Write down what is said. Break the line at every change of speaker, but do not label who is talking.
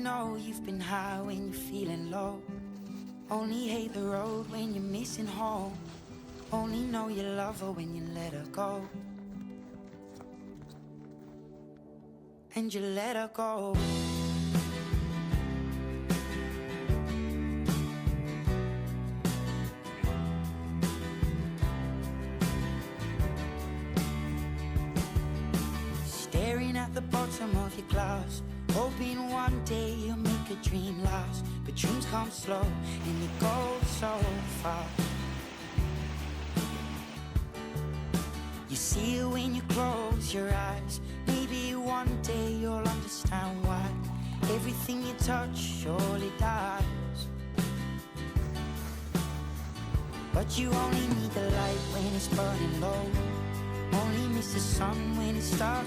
know you've been high when you're feeling low. Only hate the road when you're missing home. Only know you love her when you let her go. And you let her go. Staring at the bottom of your glass, hoping one day you'll make a dream last. But dreams come slow and you go so far. You see it when you close your eyes. Maybe one day you'll understand why everything you touch surely dies. But you only need the light when it's burning low. Only miss the sun when it starts